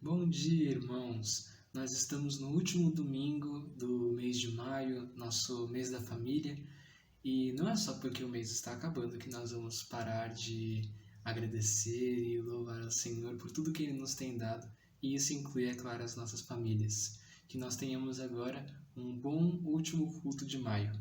Bom dia, irmãos! Nós estamos no último domingo do mês de maio, nosso mês da família, e não é só porque o mês está acabando que nós vamos parar de agradecer e louvar ao Senhor por tudo que Ele nos tem dado, e isso inclui, é claro, as nossas famílias. Que nós tenhamos agora um bom último culto de maio.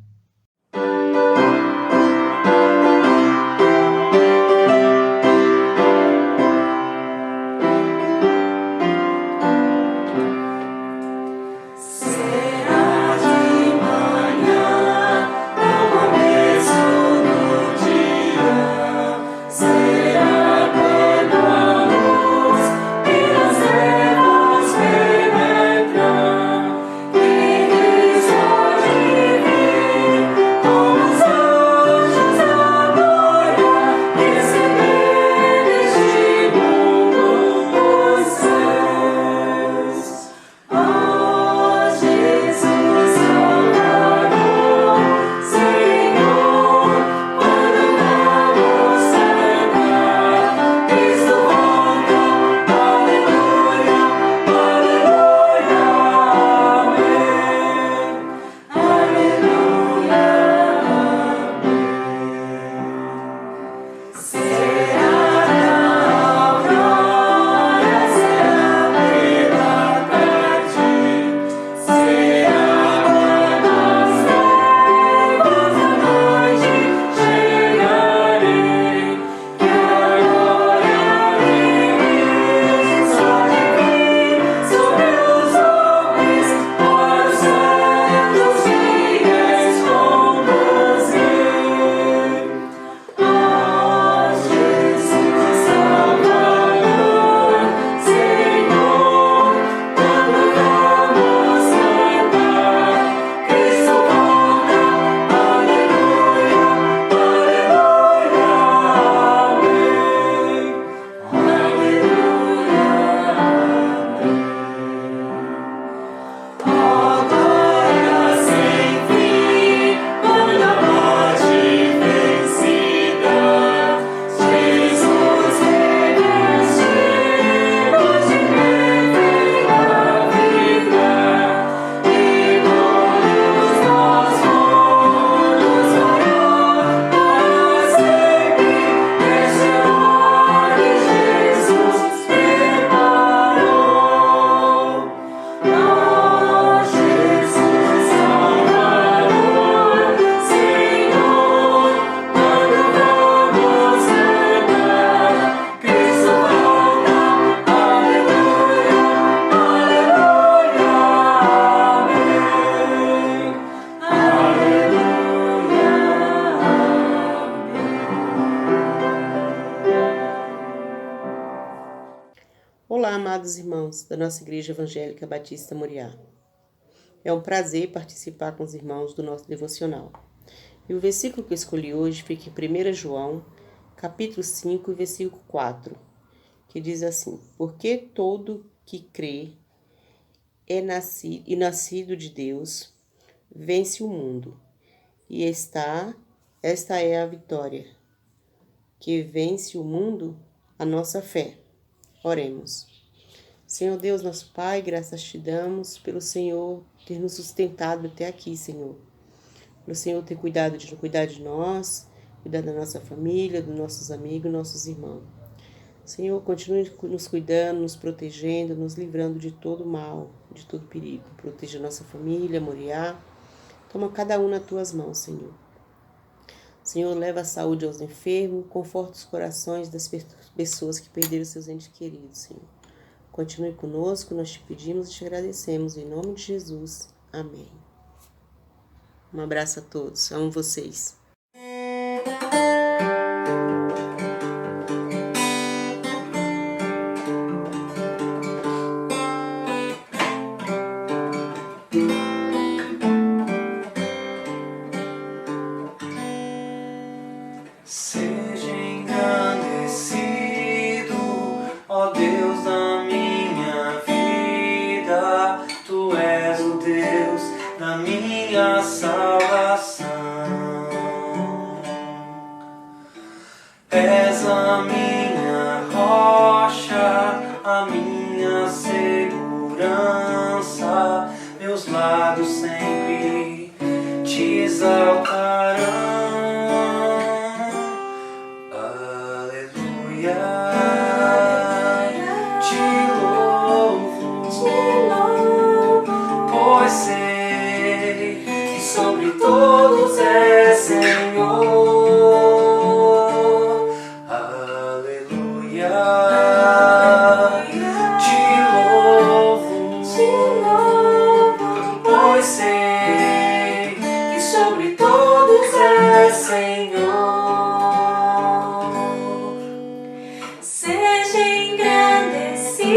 Olá, amados irmãos da nossa Igreja Evangélica Batista Moriá. É um prazer participar com os irmãos do nosso devocional. E o versículo que eu escolhi hoje fica em 1 João, capítulo 5, versículo 4, que diz assim: Porque todo que crê é nascido de Deus, vence o mundo. E esta é a vitória, que vence o mundo, a nossa fé. Oremos. Senhor Deus, nosso Pai, graças te damos pelo Senhor ter nos sustentado até aqui, Senhor. Pelo Senhor ter cuidado de nós, cuidar da nossa família, dos nossos amigos, nossos irmãos. Senhor, continue nos cuidando, nos protegendo, nos livrando de todo mal, de todo perigo. Proteja nossa família, Moriá. Toma cada um nas tuas mãos, Senhor. Senhor, leva a saúde aos enfermos, conforta os corações das pessoas que perderam seus entes queridos, Senhor. Continue conosco, nós te pedimos e te agradecemos, em nome de Jesus. Amém. Um abraço a todos, amo vocês. Seja engrandecido, ó Deus da minha vida, Tu és o Deus da minha salvação. Te louvo, pois sei que sobre todos é Senhor. Aleluia. Te louvo, pois sei que sobre todos é Senhor. Seja engrandecido,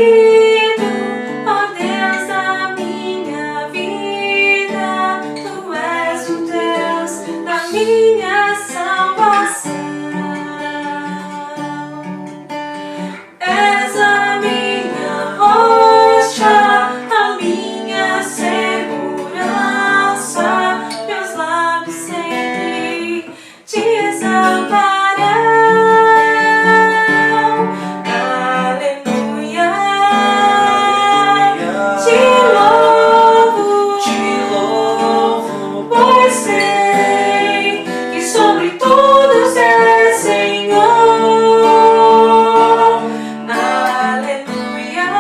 ó Deus da minha vida. Tu és o Deus da minha salvação. És a minha rocha, a minha segurança. Meus lábios sempre te exaltarão. Aleluia. Te louvo, pois sei que sobre todos é Senhor. Aleluia.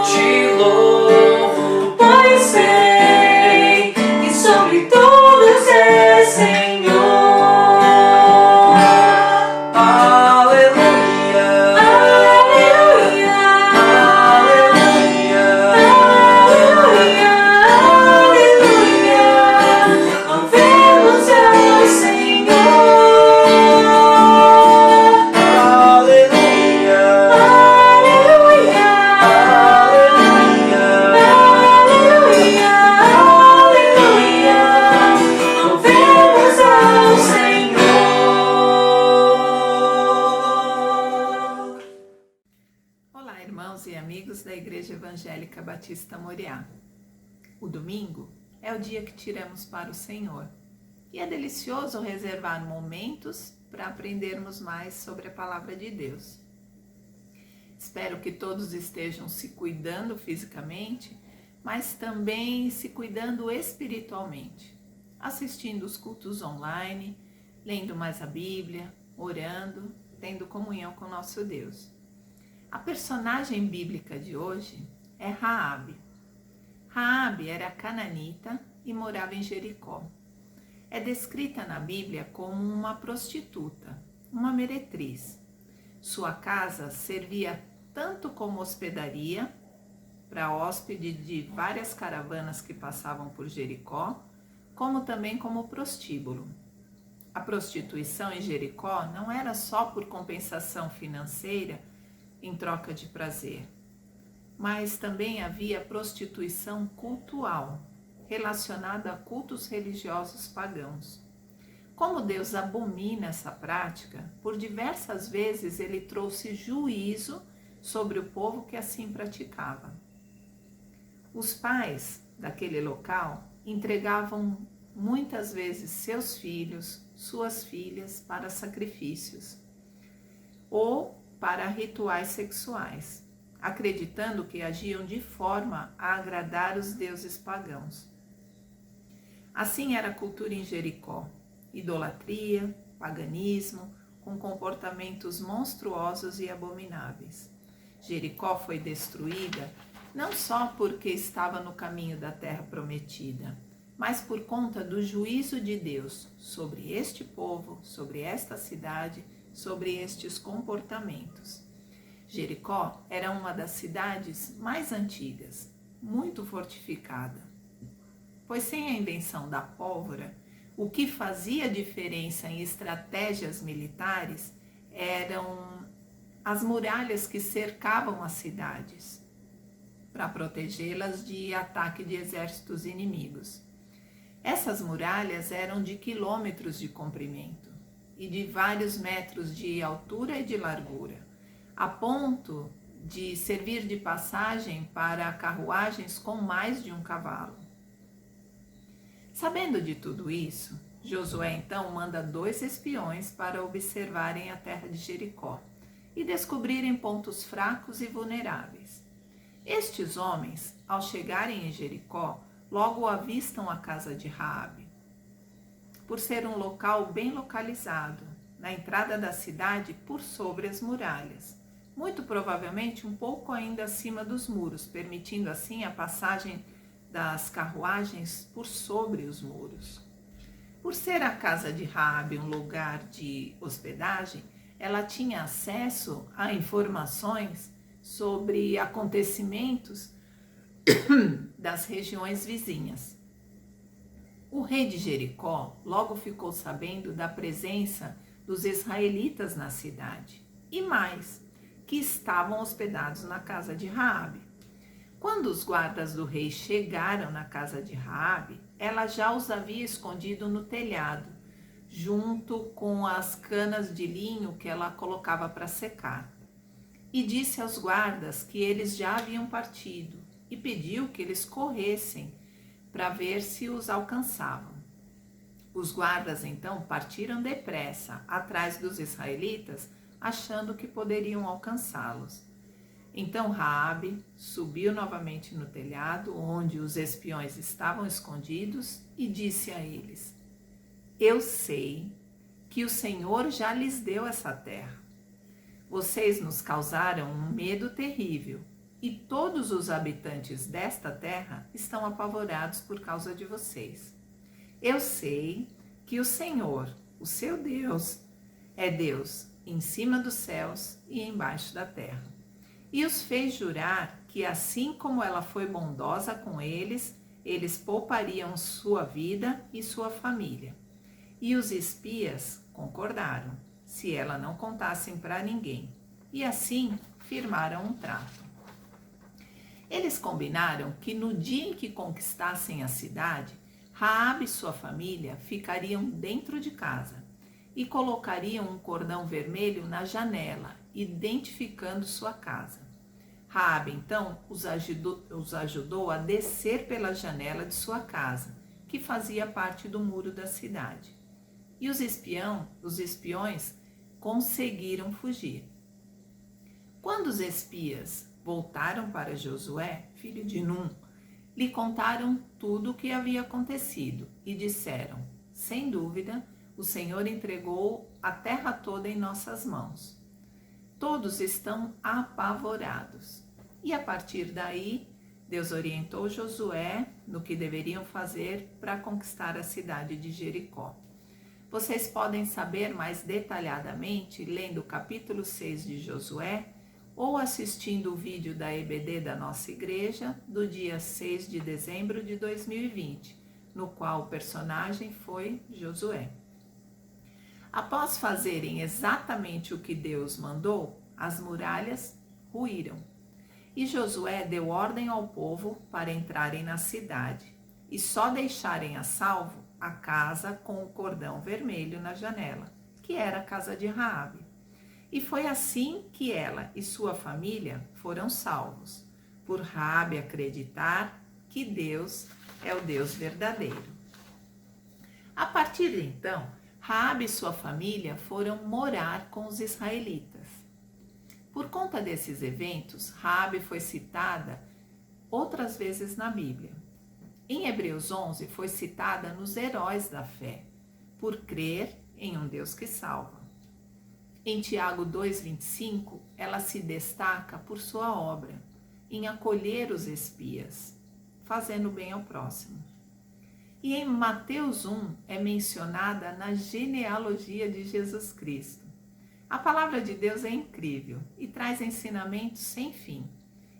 Te louvo, pois sei que sobre todos é Senhor. Aleluia. Aleluia. Aleluia. Aleluia. Louvemos ao Senhor. Aleluia. Aleluia. Aleluia. Aleluia. Louvemos ao Senhor. Olá, irmãos e amigos da Igreja Evangélica Batista Moriá. O domingo é o dia que tiramos para o Senhor e é delicioso reservar momentos para aprendermos mais sobre a Palavra de Deus. Espero que todos estejam se cuidando fisicamente, mas também se cuidando espiritualmente, assistindo os cultos online, lendo mais a Bíblia, orando, tendo comunhão com nosso Deus. A personagem bíblica de hoje é Raabe. Raabe era cananita e morava em Jericó. É descrita na Bíblia como uma prostituta, uma meretriz. Sua casa servia tanto como hospedaria para hóspede de várias caravanas que passavam por Jericó, como também como prostíbulo. A prostituição em Jericó não era só por compensação financeira em troca de prazer, mas também havia prostituição cultual, relacionada a cultos religiosos pagãos. Como Deus abomina essa prática, por diversas vezes ele trouxe juízo sobre o povo que assim praticava. Os pais daquele local entregavam muitas vezes seus filhos, suas filhas para sacrifícios ou para rituais sexuais, acreditando que agiam de forma a agradar os deuses pagãos. Assim era a cultura em Jericó: idolatria, paganismo, com comportamentos monstruosos e abomináveis. Jericó foi destruída não só porque estava no caminho da terra prometida, mas por conta do juízo de Deus sobre este povo, sobre esta cidade, sobre estes comportamentos. Jericó era uma das cidades mais antigas, muito fortificada, pois sem a invenção da pólvora, o que fazia diferença em estratégias militares eram as muralhas que cercavam as cidades, para protegê-las de ataque de exércitos inimigos. Essas muralhas eram de quilômetros de comprimento e de vários metros de altura e de largura, a ponto de servir de passagem para carruagens com mais de um cavalo. Sabendo de tudo isso, Josué então manda 2 espiões para observarem a terra de Jericó e descobrirem pontos fracos e vulneráveis. Estes homens, ao chegarem em Jericó, logo avistam a casa de Raabe. por ser um local bem localizado, na entrada da cidade por sobre as muralhas, muito provavelmente um pouco ainda acima dos muros, permitindo assim a passagem das carruagens por sobre os muros. Por ser a casa de Raabe um lugar de hospedagem, ela tinha acesso a informações sobre acontecimentos das regiões vizinhas. O rei de Jericó logo ficou sabendo da presença dos israelitas na cidade, e mais, que estavam hospedados na casa de Raabe. Quando os guardas do rei chegaram na casa de Raabe, ela já os havia escondido no telhado, junto com as canas de linho que ela colocava para secar. E disse aos guardas que eles já haviam partido e pediu que eles corressem para ver se os alcançavam. Os guardas então partiram depressa atrás dos israelitas, achando que poderiam alcançá-los. Então Raabe subiu novamente no telhado, onde os espiões estavam escondidos, e disse a eles: Eu sei que o Senhor já lhes deu essa terra. Vocês nos causaram um medo terrível, e todos os habitantes desta terra estão apavorados por causa de vocês. Eu sei que o Senhor, o seu Deus, é Deus em cima dos céus e embaixo da terra. E os fez jurar que, assim como ela foi bondosa com eles, eles poupariam sua vida e sua família. E os espias concordaram, se ela não contassem para ninguém. E assim firmaram um trato. Eles combinaram que no dia em que conquistassem a cidade, Raabe e sua família ficariam dentro de casa e colocariam um cordão vermelho na janela, identificando sua casa. Raabe então os ajudou a descer pela janela de sua casa, que fazia parte do muro da cidade. E os espiões conseguiram fugir. Quando os espias voltaram para Josué, filho de Num, lhe contaram tudo o que havia acontecido e disseram: sem dúvida, o Senhor entregou a terra toda em nossas mãos. Todos estão apavorados. E a partir daí, Deus orientou Josué no que deveriam fazer para conquistar a cidade de Jericó. Vocês podem saber mais detalhadamente lendo o capítulo 6 de Josué ou assistindo o vídeo da EBD da nossa igreja do dia 6 de dezembro de 2020, no qual o personagem foi Josué. Após fazerem exatamente o que Deus mandou, as muralhas ruíram. E Josué deu ordem ao povo para entrarem na cidade e só deixarem a salvo a casa com o cordão vermelho na janela, que era a casa de Raabe. E foi assim que ela e sua família foram salvos, por Raabe acreditar que Deus é o Deus verdadeiro. A partir de então, Raabe e sua família foram morar com os israelitas. Por conta desses eventos, Raabe foi citada outras vezes na Bíblia. Em Hebreus 11 foi citada nos heróis da fé, por crer em um Deus que salva. Em Tiago 2,25, ela se destaca por sua obra, em acolher os espias, fazendo bem ao próximo. E em Mateus 1 é mencionada na genealogia de Jesus Cristo. A palavra de Deus é incrível e traz ensinamentos sem fim.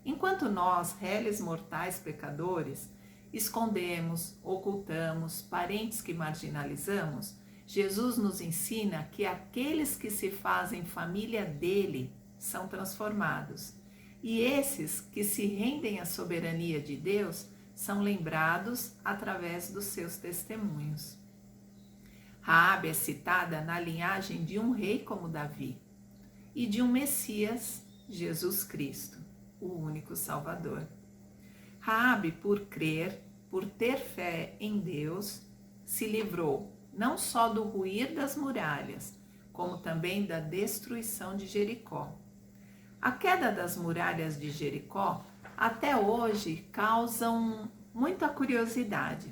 Enquanto nós, réis mortais pecadores, escondemos, ocultamos, parentes que marginalizamos, Jesus nos ensina que aqueles que se fazem família dele são transformados. E esses que se rendem à soberania de Deus são lembrados através dos seus testemunhos. Raabe é citada na linhagem de um rei como Davi e de um Messias, Jesus Cristo, o único Salvador. Raabe, por crer, por ter fé em Deus, se livrou não só do ruir das muralhas, como também da destruição de Jericó. A queda das muralhas de Jericó até hoje causam muita curiosidade.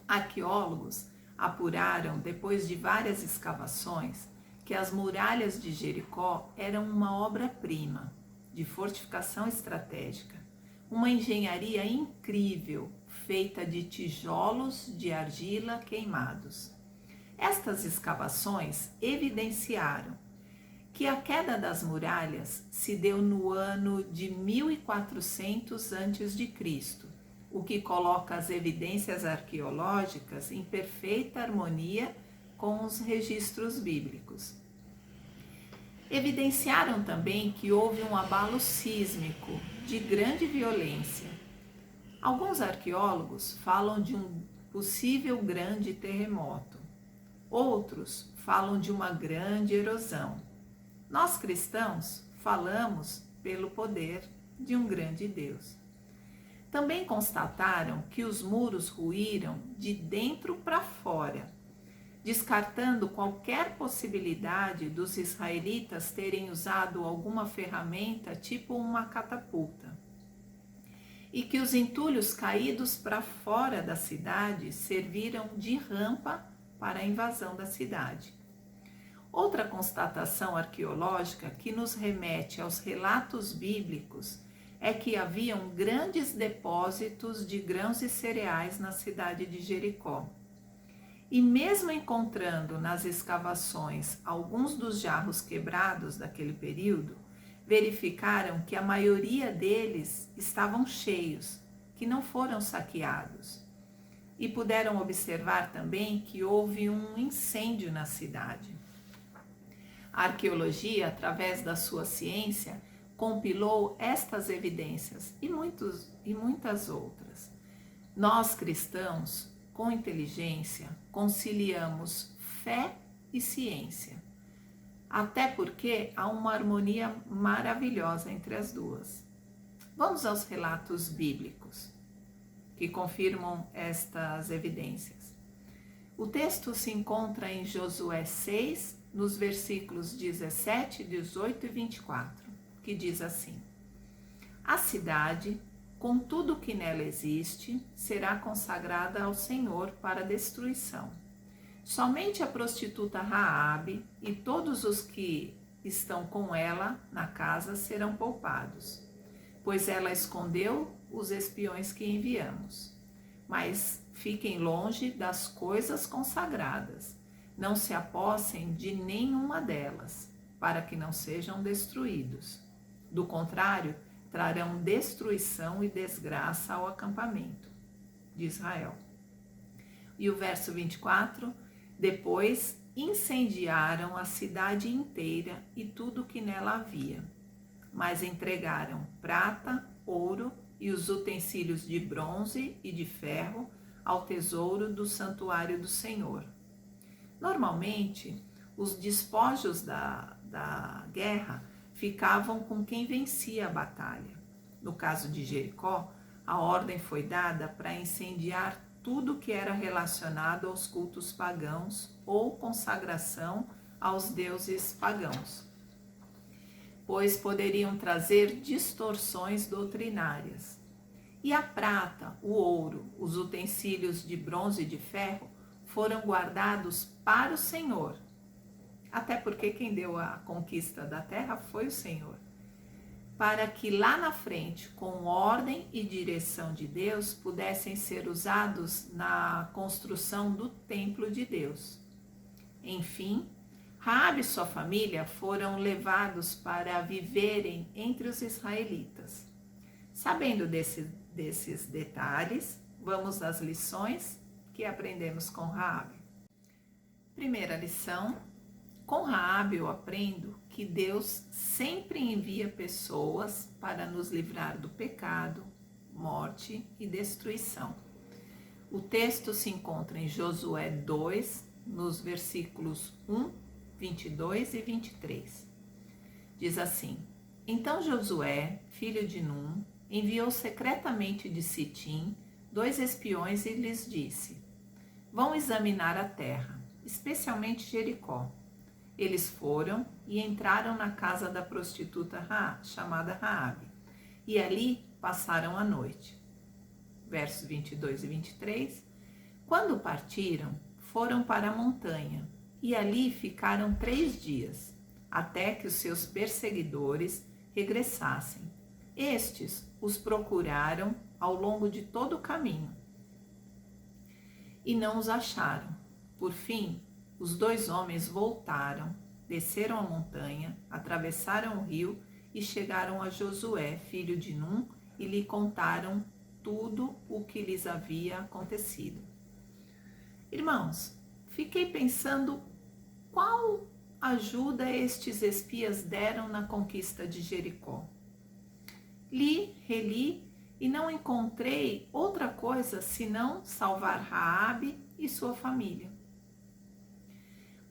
Arqueólogos apuraram, depois de várias escavações, que as muralhas de Jericó eram uma obra-prima de fortificação estratégica, uma engenharia incrível, feita de tijolos de argila queimados. Estas escavações evidenciaram que a queda das muralhas se deu no ano de 1400 a.C., o que coloca as evidências arqueológicas em perfeita harmonia com os registros bíblicos. Evidenciaram também que houve um abalo sísmico de grande violência. Alguns arqueólogos falam de um possível grande terremoto. Outros falam de uma grande erosão. Nós cristãos falamos pelo poder de um grande Deus. Também constataram que os muros ruíram de dentro para fora, descartando qualquer possibilidade dos israelitas terem usado alguma ferramenta tipo uma catapulta. E que os entulhos caídos para fora da cidade serviram de rampa para a invasão da cidade. Outra constatação arqueológica que nos remete aos relatos bíblicos é que haviam grandes depósitos de grãos e cereais na cidade de Jericó. E mesmo encontrando nas escavações alguns dos jarros quebrados daquele período, verificaram que a maioria deles estavam cheios, que não foram saqueados. E puderam observar também que houve um incêndio na cidade. A arqueologia, através da sua ciência, compilou estas evidências e muitas outras. Nós, cristãos, com inteligência, conciliamos fé e ciência, até porque há uma harmonia maravilhosa entre as duas. Vamos aos relatos bíblicos que confirmam estas evidências. O texto se encontra em Josué 6, nos versículos 17, 18 e 24, que diz assim: A cidade, com tudo que nela existe, será consagrada ao Senhor para destruição. Somente a prostituta Raabe e todos os que estão com ela na casa serão poupados, pois ela escondeu os espiões que enviamos. Mas fiquem longe das coisas consagradas, não se apossem de nenhuma delas, para que não sejam destruídos. Do contrário, trarão destruição e desgraça ao acampamento de Israel. E o verso 24, depois incendiaram a cidade inteira e tudo que nela havia, mas entregaram prata, ouro e os utensílios de bronze e de ferro ao tesouro do santuário do Senhor. Normalmente, os despojos da guerra ficavam com quem vencia a batalha. No caso de Jericó, a ordem foi dada para incendiar tudo que era relacionado aos cultos pagãos ou consagração aos deuses pagãos, pois poderiam trazer distorções doutrinárias. E a prata, o ouro, os utensílios de bronze e de ferro foram guardados para o Senhor, até porque quem deu a conquista da terra foi o Senhor, para que lá na frente, com ordem e direção de Deus, pudessem ser usados na construção do templo de Deus. Enfim, Raabe e sua família foram levados para viverem entre os israelitas. Sabendo desses detalhes, vamos às lições que aprendemos com Raabe. Primeira lição: com Raabe eu aprendo que Deus sempre envia pessoas para nos livrar do pecado, morte e destruição. O texto se encontra em Josué 2, nos versículos 1, 22 e 23. Diz assim: Então Josué, filho de Num, enviou secretamente de Sitim 2 espiões e lhes disse: Vão examinar a terra, especialmente Jericó. Eles foram e entraram na casa da prostituta chamada Raabe, e ali passaram a noite. Versos 22 e 23. Quando partiram, foram para a montanha e ali ficaram 3 dias, até que os seus perseguidores regressassem. Estes os procuraram ao longo de todo o caminho e não os acharam. Por fim, os 2 homens voltaram, desceram a montanha, atravessaram o rio e chegaram a Josué, filho de Num, e lhe contaram tudo o que lhes havia acontecido. Irmãos, fiquei pensando qual ajuda estes espias deram na conquista de Jericó. Li, reli e não encontrei outra coisa senão salvar Raabe e sua família.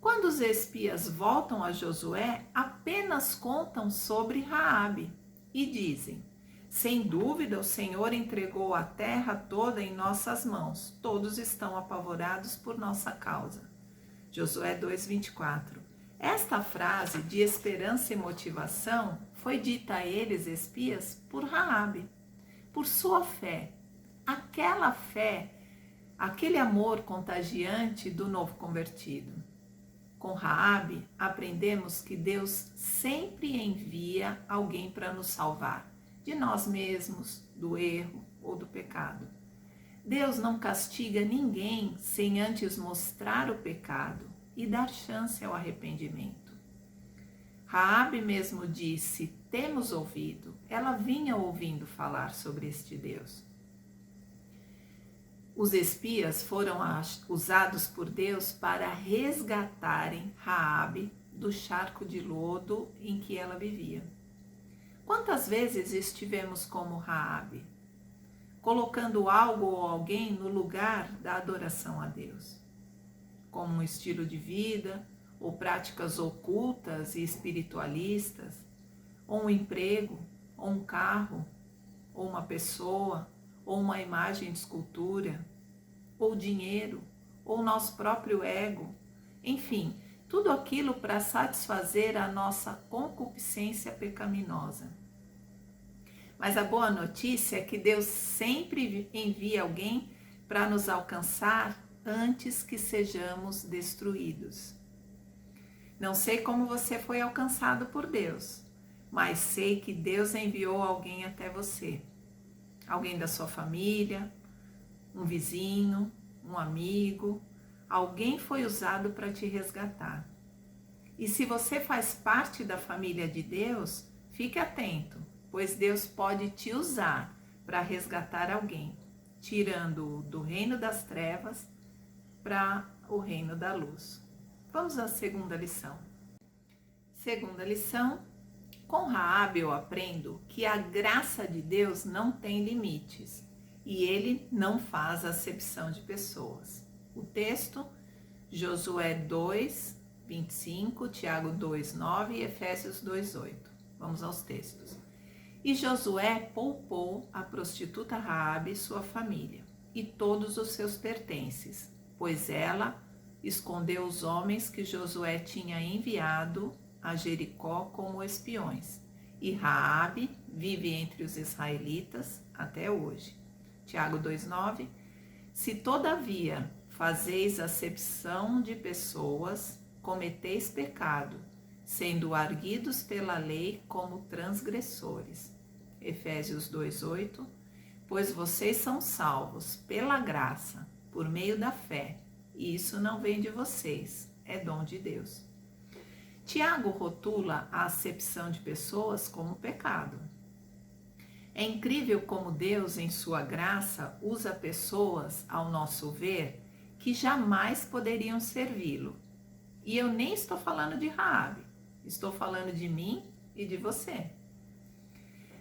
Quando os espias voltam a Josué, apenas contam sobre Raabe e dizem: sem dúvida o Senhor entregou a terra toda em nossas mãos. Todos estão apavorados por nossa causa. Josué 2:24. Esta frase de esperança e motivação foi dita a eles, espias, por Raabe, por sua fé. Aquela fé, aquele amor contagiante do novo convertido. Com Raabe, aprendemos que Deus sempre envia alguém para nos salvar, de nós mesmos, do erro ou do pecado. Deus não castiga ninguém sem antes mostrar o pecado e dar chance ao arrependimento. Raabe mesmo disse: temos ouvido. Ela vinha ouvindo falar sobre este Deus. Os espias foram usados por Deus para resgatarem Raabe do charco de lodo em que ela vivia. Quantas vezes estivemos como Raabe, colocando algo ou alguém no lugar da adoração a Deus, como um estilo de vida, ou práticas ocultas e espiritualistas, ou um emprego, ou um carro, ou uma pessoa, ou uma imagem de escultura, ou dinheiro, ou nosso próprio ego, enfim, tudo aquilo para satisfazer a nossa concupiscência pecaminosa. Mas a boa notícia é que Deus sempre envia alguém para nos alcançar antes que sejamos destruídos. Não sei como você foi alcançado por Deus, mas sei que Deus enviou alguém até você. Alguém da sua família, um vizinho, um amigo, alguém foi usado para te resgatar. E se você faz parte da família de Deus, fique atento, pois Deus pode te usar para resgatar alguém, tirando-o do reino das trevas para o reino da luz. Vamos à segunda lição. Segunda lição: com Raabe eu aprendo que a graça de Deus não tem limites e ele não faz acepção de pessoas. O texto, Josué 2:25, Tiago 2:9 e Efésios 2:8. Vamos aos textos. E Josué poupou a prostituta Raabe e sua família e todos os seus pertences, pois ela escondeu os homens que Josué tinha enviado a Jericó como espiões. E Raabe vive entre os israelitas até hoje. Tiago 2:9. Se todavia fazeis acepção de pessoas, cometeis pecado, sendo arguidos pela lei como transgressores. Efésios 2:8. Pois vocês são salvos pela graça, por meio da fé, e isso não vem de vocês, é dom de Deus. Tiago rotula a acepção de pessoas como pecado. É incrível como Deus, em sua graça, usa pessoas, ao nosso ver, que jamais poderiam servi-lo. E eu nem estou falando de Raabe, estou falando de mim e de você.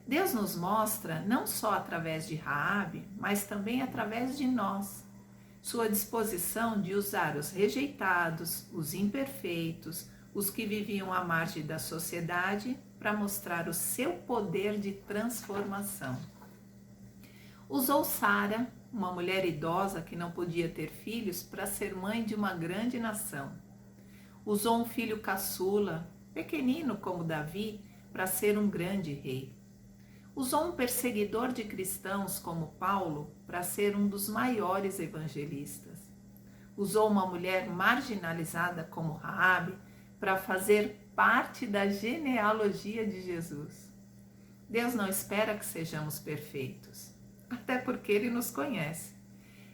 Deus nos mostra, não só através de Raabe, mas também através de nós, sua disposição de usar os rejeitados, os imperfeitos, os que viviam à margem da sociedade, para mostrar o seu poder de transformação. Usou Sara, uma mulher idosa que não podia ter filhos, para ser mãe de uma grande nação. Usou um filho caçula, pequenino como Davi, para ser um grande rei. Usou um perseguidor de cristãos como Paulo para ser um dos maiores evangelistas. usou uma mulher marginalizada como Raabe para fazer parte da genealogia de Jesus. Deus não espera que sejamos perfeitos, até porque Ele nos conhece.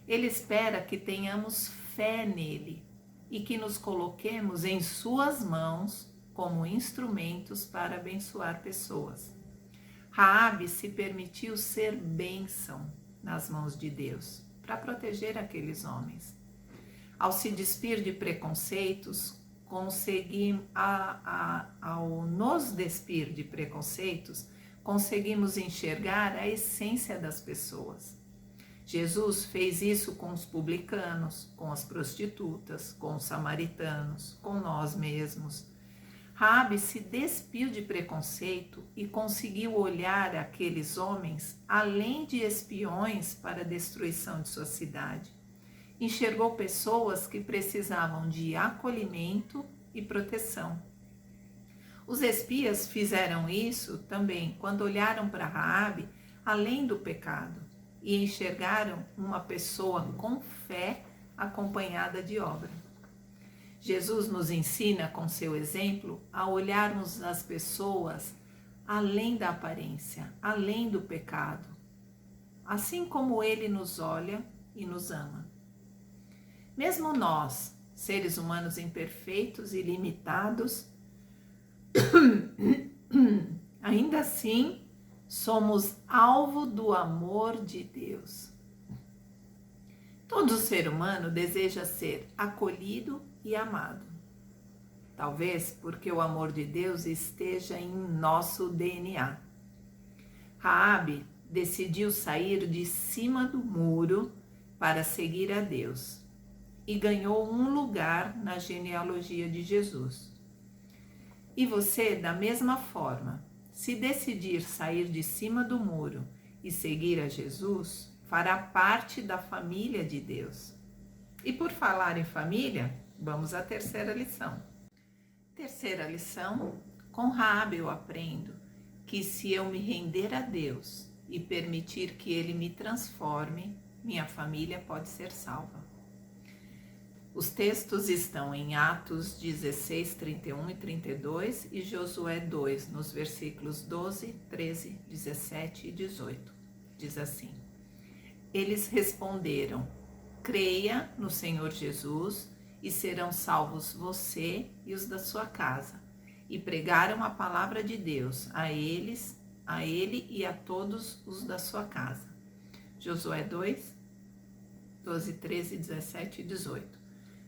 Ele espera que tenhamos fé nele e que nos coloquemos em suas mãos como instrumentos para abençoar pessoas. Raabe se permitiu ser bênção nas mãos de Deus para proteger aqueles homens. Ao se despir de preconceitos, ao nos despir de preconceitos, conseguimos enxergar a essência das pessoas. Jesus fez isso com os publicanos, com as prostitutas, com os samaritanos, com nós mesmos. Raabe se despiu de preconceito e conseguiu olhar aqueles homens além de espiões para a destruição de sua cidade. Enxergou pessoas que precisavam de acolhimento e proteção. Os espias fizeram isso também quando olharam para Raabe além do pecado e enxergaram uma pessoa com fé acompanhada de obra. Jesus nos ensina com seu exemplo a olharmos as pessoas além da aparência, além do pecado, assim como Ele nos olha e nos ama. Mesmo nós, seres humanos imperfeitos e limitados, ainda assim somos alvo do amor de Deus. Todo ser humano deseja ser acolhido e amado. Talvez porque o amor de Deus esteja em nosso DNA. Raabe decidiu sair de cima do muro para seguir a Deus e ganhou um lugar na genealogia de Jesus. E você, da mesma forma, se decidir sair de cima do muro e seguir a Jesus, fará parte da família de Deus. E por falar em família, vamos à terceira lição. Terceira lição, com Raabe eu aprendo que se eu me render a Deus e permitir que Ele me transforme, minha família pode ser salva. Os textos estão em Atos 16, 31 e 32 e Josué 2, nos versículos 12, 13, 17 e 18. Diz assim: Eles responderam: creia no Senhor Jesus e serão salvos você e os da sua casa. E pregaram a palavra de Deus a ele e a todos os da sua casa. Josué 2, 12, 13, 17 e 18.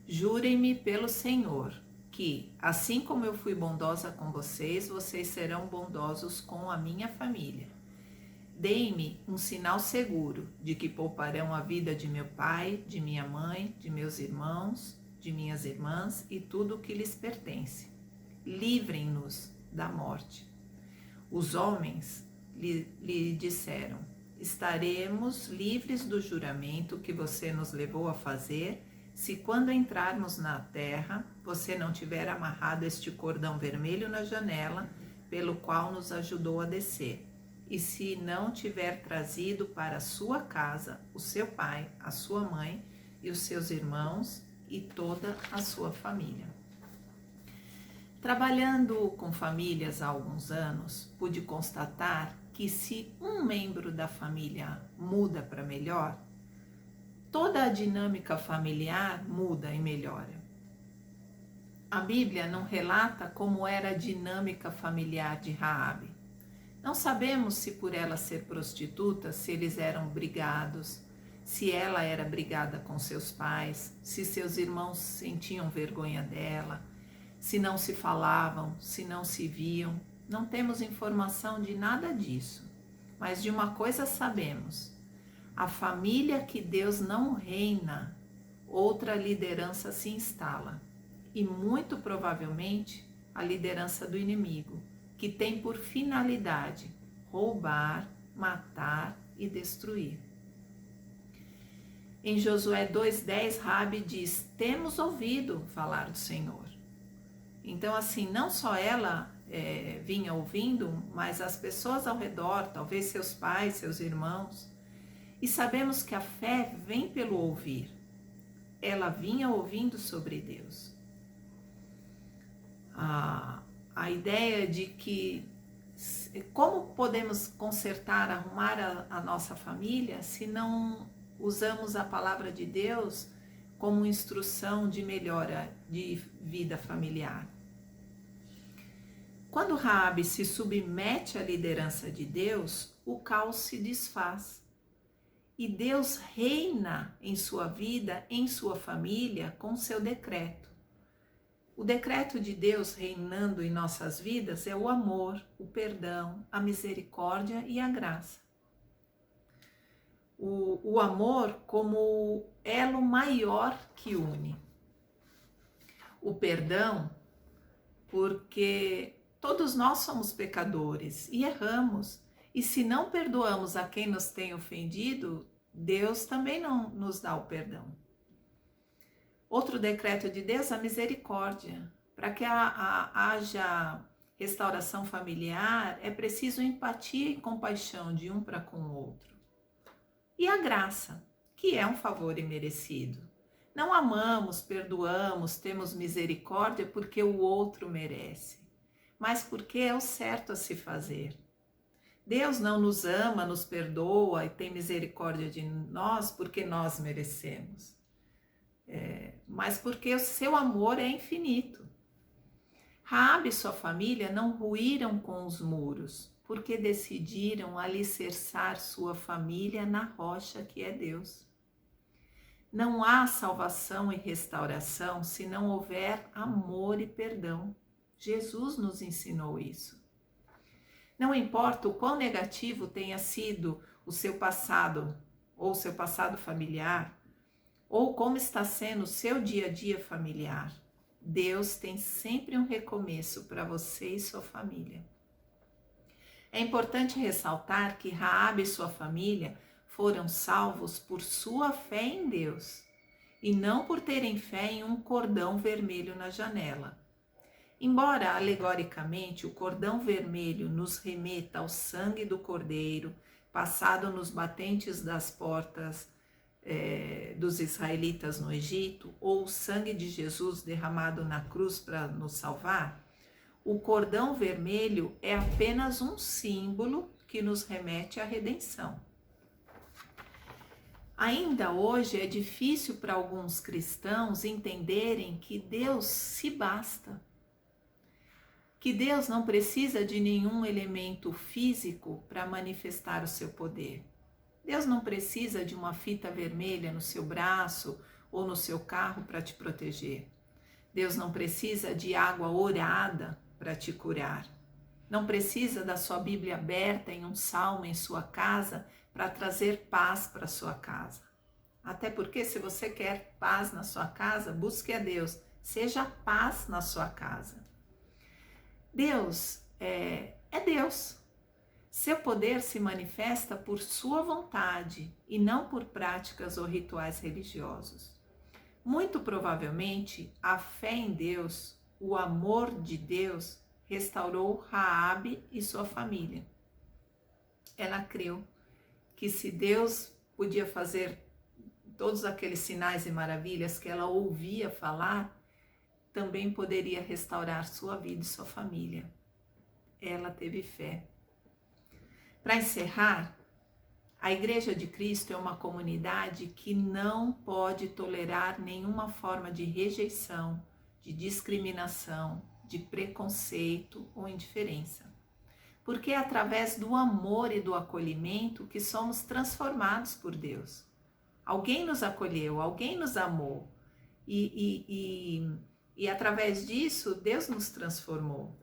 Jurem-me pelo Senhor, que, assim como eu fui bondosa com vocês, vocês serão bondosos com a minha família. Deem-me um sinal seguro de que pouparão a vida de meu pai, de minha mãe, de meus irmãos, de minhas irmãs e tudo o que lhes pertence. Livrem-nos da morte. Os homens lhe disseram: estaremos livres do juramento que você nos levou a fazer, se quando entrarmos na terra, você não tiver amarrado este cordão vermelho na janela, pelo qual nos ajudou a descer, e se não tiver trazido para a sua casa o seu pai, a sua mãe e os seus irmãos e toda a sua família. Trabalhando com famílias há alguns anos, pude constatar que se um membro da família muda para melhor, toda a dinâmica familiar muda e melhora. A Bíblia não relata como era a dinâmica familiar de Raabe. Não sabemos se por ela ser prostituta, se eles eram brigados, se ela era brigada com seus pais, se seus irmãos sentiam vergonha dela, se não se falavam, se não se viam. Não temos informação de nada disso, mas de uma coisa sabemos: a família que Deus não reina, outra liderança se instala, e muito provavelmente a liderança do inimigo, que tem por finalidade roubar, matar e destruir. Em Josué 2,10, Raabe diz: temos ouvido falar do Senhor. Então, assim, não só ela vinha ouvindo, mas as pessoas ao redor, talvez seus pais, seus irmãos. E sabemos que a fé vem pelo ouvir. ela vinha ouvindo sobre Deus. A ideia de que como podemos consertar, arrumar a nossa família se não usamos a palavra de Deus como instrução de melhora de vida familiar? Quando Raabe se submete à liderança de Deus, o caos se desfaz. E Deus reina em sua vida, em sua família, com seu decreto. O decreto de Deus reinando em nossas vidas é o amor, o perdão, a misericórdia e a graça. O amor como elo maior que une. O perdão, porque todos nós somos pecadores e erramos. E se não perdoamos a quem nos tem ofendido, Deus também não nos dá o perdão. Outro decreto de Deus, a misericórdia. Para que haja restauração familiar, é preciso empatia e compaixão de um para com o outro. E a graça, que é um favor imerecido. Não amamos, perdoamos, temos misericórdia porque o outro merece, mas porque é o certo a se fazer. Deus não nos ama, nos perdoa e tem misericórdia de nós porque nós merecemos. Mas porque o seu amor é infinito. Raabe e sua família não ruíram com os muros, porque decidiram alicerçar sua família na rocha que é Deus. Não há salvação e restauração se não houver amor e perdão. Jesus nos ensinou isso. Não importa o quão negativo tenha sido o seu passado, ou seu passado familiar, ou como está sendo o seu dia a dia familiar, Deus tem sempre um recomeço para você e sua família. É importante ressaltar que Raabe e sua família foram salvos por sua fé em Deus, e não por terem fé em um cordão vermelho na janela. Embora, alegoricamente, o cordão vermelho nos remeta ao sangue do Cordeiro, passado nos batentes das portas dos israelitas no Egito, ou o sangue de Jesus derramado na cruz para nos salvar, o cordão vermelho é apenas um símbolo que nos remete à redenção. Ainda hoje é difícil para alguns cristãos entenderem que Deus se basta, que Deus não precisa de nenhum elemento físico para manifestar o seu poder. Deus não precisa de uma fita vermelha no seu braço ou no seu carro para te proteger. Deus não precisa de água orada para te curar. Não precisa da sua Bíblia aberta em um salmo em sua casa para trazer paz para sua casa. Até porque, se você quer paz na sua casa, busque a Deus. Seja paz na sua casa. Deus é Deus. Seu poder se manifesta por sua vontade e não por práticas ou rituais religiosos. Muito provavelmente, a fé em Deus, o amor de Deus, restaurou Raabe e sua família. Ela creu que se Deus podia fazer todos aqueles sinais e maravilhas que ela ouvia falar, também poderia restaurar sua vida e sua família. Ela teve fé. Para encerrar, a Igreja de Cristo é uma comunidade que não pode tolerar nenhuma forma de rejeição, de discriminação, de preconceito ou indiferença. Porque é através do amor e do acolhimento que somos transformados por Deus. Alguém nos acolheu, alguém nos amou e através disso Deus nos transformou.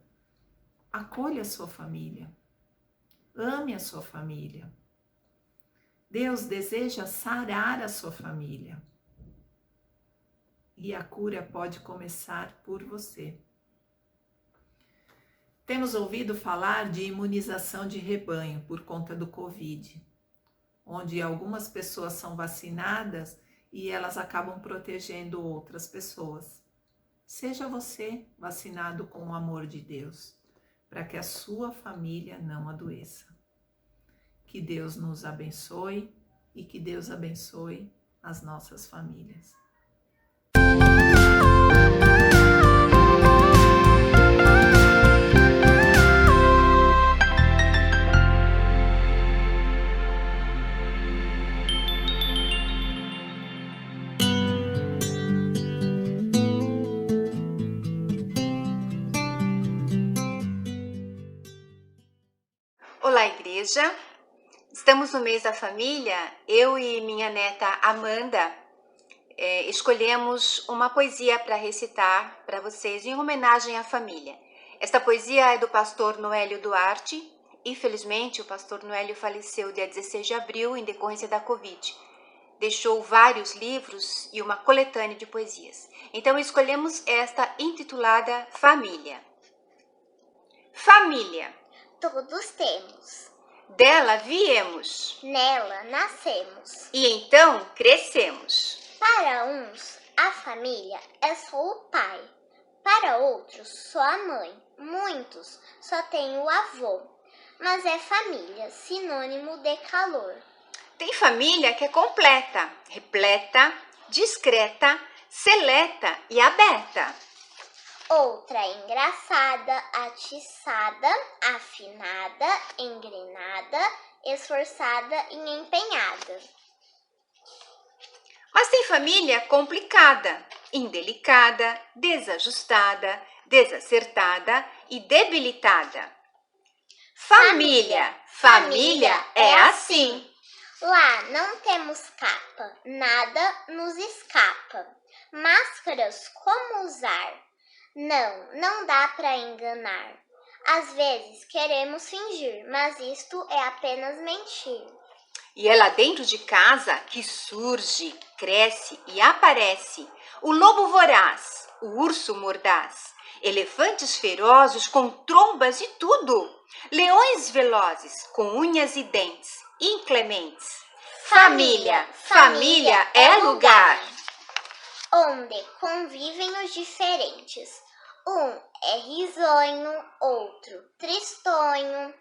Acolha a sua família. Ame a sua família. Deus deseja sarar a sua família. E a cura pode começar por você. Temos ouvido falar de imunização de rebanho por conta do Covid, onde algumas pessoas são vacinadas e elas acabam protegendo outras pessoas. Seja você vacinado com o amor de Deus, para que a sua família não adoeça. Que Deus nos abençoe e que Deus abençoe as nossas famílias. Olá, igreja! Estamos no mês da família. Eu e minha neta Amanda escolhemos uma poesia para recitar para vocês em homenagem à família. Esta poesia é do pastor Noélio Duarte. Infelizmente, o pastor Noélio faleceu dia 16 de abril em decorrência da Covid. Deixou vários livros e uma coletânea de poesias. Então, escolhemos esta intitulada Família. Família. Todos temos, Dela viemos nela nascemos. e então crescemos. Para uns, a família é só o pai. Para outros, só a mãe. Muitos só têm o avô. Mas é família, sinônimo de calor. Tem família que é completa, repleta, discreta, seleta e aberta. Outra engraçada, atiçada, afinada, engrenada, esforçada e empenhada. Mas tem família complicada, indelicada, desajustada, desacertada e debilitada. Família é assim. Lá não temos capa, nada nos escapa. Máscaras como usar? Não dá para enganar. Às vezes queremos fingir, mas isto é apenas mentir. E é lá dentro de casa que surge, cresce e aparece o lobo voraz, o urso mordaz, elefantes ferozes com trombas e tudo, leões velozes com unhas e dentes, inclementes. Família é lugar onde convivem os diferentes. Um é risonho, outro tristonho.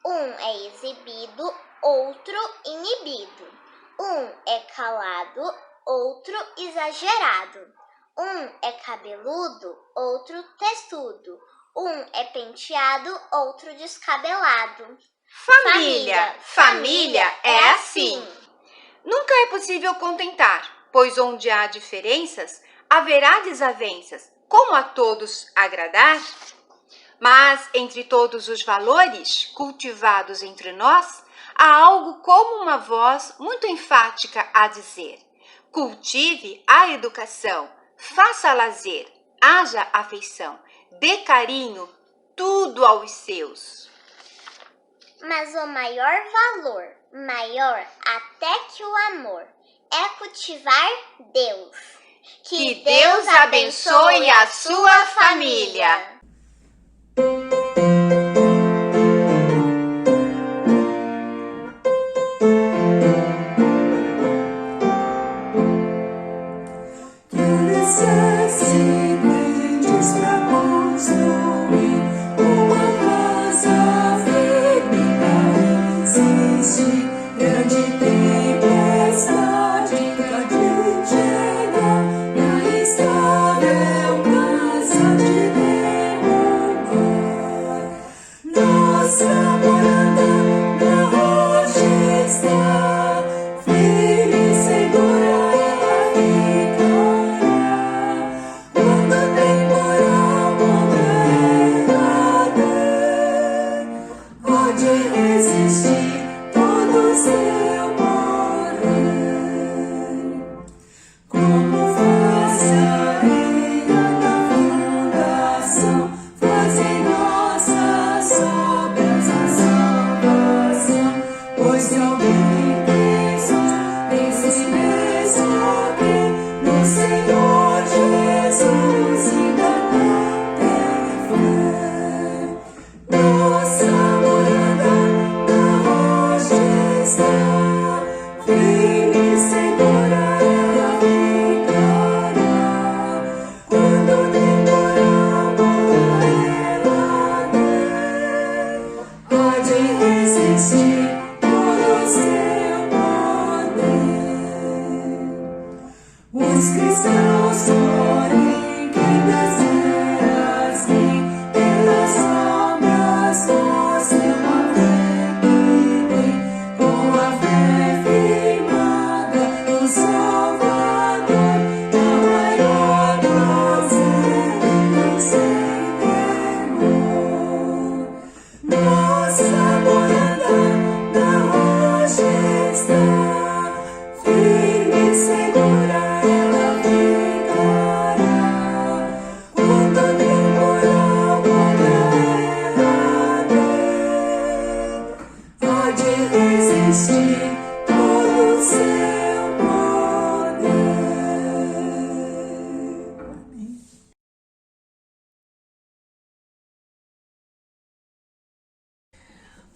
Um é exibido, outro inibido. Um é calado, outro exagerado. Um é cabeludo, outro testudo. Um é penteado, outro descabelado. Família é assim. Nunca é possível contentar, pois onde há diferenças, haverá desavenças. Como a todos agradar? Mas entre todos os valores cultivados entre nós, há algo como uma voz muito enfática a dizer: cultive a educação, faça lazer, haja afeição, dê carinho, tudo aos seus. Mas o maior valor, maior até que o amor, é cultivar Deus. Que Deus abençoe a sua família. Grande tempestade, cada chega na estável casa de Deus.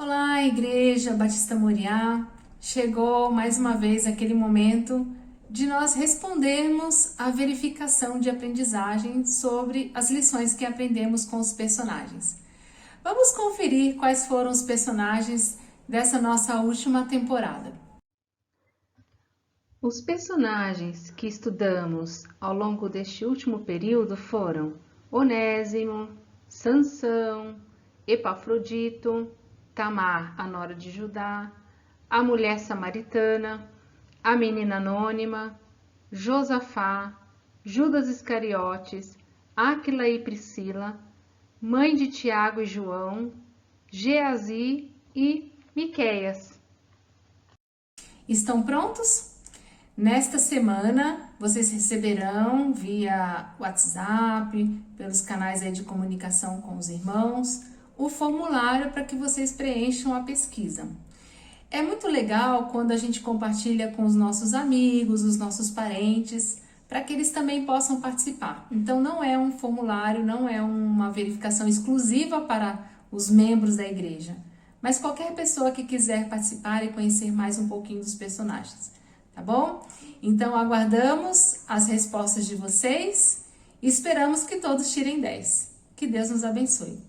Olá, Igreja Batista Moriá. Chegou mais uma vez aquele momento de nós respondermos à verificação de aprendizagem sobre as lições que aprendemos com os personagens. Vamos conferir quais foram os personagens dessa nossa última temporada. Os personagens que estudamos ao longo deste último período foram Onésimo, Sansão, Epafrodito, Tamar, a nora de Judá, a mulher samaritana, a menina anônima, Josafá, Judas Iscariotes, Áquila e Priscila, mãe de Tiago e João, Geazi e Miqueias. Estão prontos? Nesta semana, vocês receberão via WhatsApp, pelos canais aí de comunicação com os irmãos, o formulário para que vocês preencham a pesquisa. É muito legal quando a gente compartilha com os nossos amigos, os nossos parentes, para que eles também possam participar. Então não é um formulário, não é uma verificação exclusiva para os membros da igreja, mas qualquer pessoa que quiser participar e conhecer mais um pouquinho dos personagens. Tá bom? Então aguardamos as respostas de vocês e esperamos que todos tirem 10. Que Deus nos abençoe.